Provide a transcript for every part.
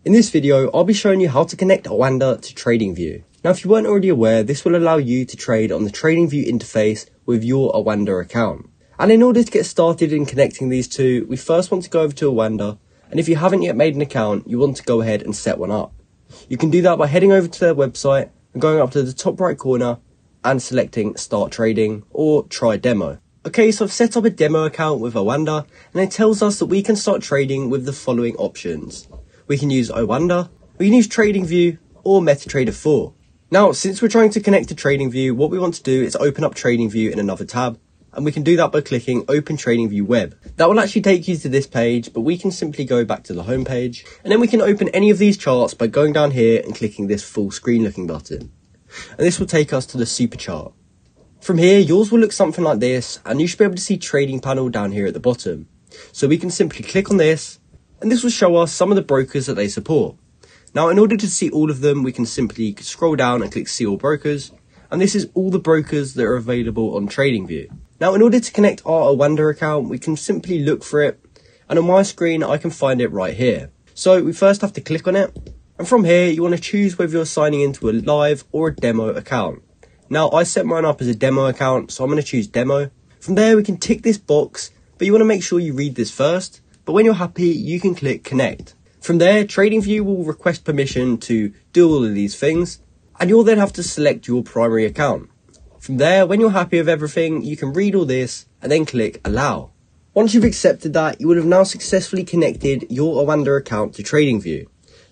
In this video, I'll be showing you how to connect Oanda to Tradingview. Now, if you weren't already aware, this will allow you to trade on the Tradingview interface with your Oanda account. And in order to get started in connecting these two, we first want to go over to Oanda, and if you haven't yet made an account, you want to go ahead and set one up. You can do that by heading over to their website and going up to the top right corner and selecting Start Trading or Try Demo. Okay, so I've set up a demo account with Oanda, and it tells us that we can start trading with the following options. We can use Oanda, we can use Tradingview, or MetaTrader 4. Now, since we're trying to connect to Tradingview, what we want to do is open up Tradingview in another tab, and we can do that by clicking Open Tradingview Web. That will actually take you to this page, but we can simply go back to the home page, and then we can open any of these charts by going down here and clicking this full screen looking button. And this will take us to the super chart. From here, yours will look something like this, and you should be able to see Trading Panel down here at the bottom. So we can simply click on this, and this will show us some of the brokers that they support. Now, in order to see all of them, we can simply scroll down and click See All Brokers, and this is all the brokers that are available on Tradingview. Now, in order to connect our Oanda account, we can simply look for it, and on my screen, I can find it right here. So we first have to click on it, and from here, you want to choose whether you're signing into a live or a demo account. Now, I set mine up as a demo account, so I'm going to choose demo. From there, we can tick this box, but you want to make sure you read this first. But when you're happy, you can click connect. From there, Tradingview will request permission to do all of these things, and you'll then have to select your primary account. From there, when you're happy with everything, you can read all this and then click allow. Once you've accepted that, you would have now successfully connected your Oanda account to Tradingview.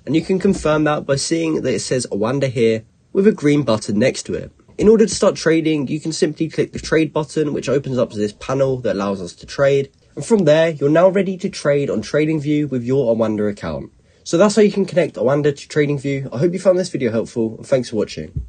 And you can confirm that by seeing that it says Oanda here with a green button next to it. In order to start trading, you can simply click the trade button, which opens up this panel that allows us to trade. And from there, you're now ready to trade on Tradingview with your Oanda account. So that's how you can connect Oanda to Tradingview. I hope you found this video helpful, and thanks for watching.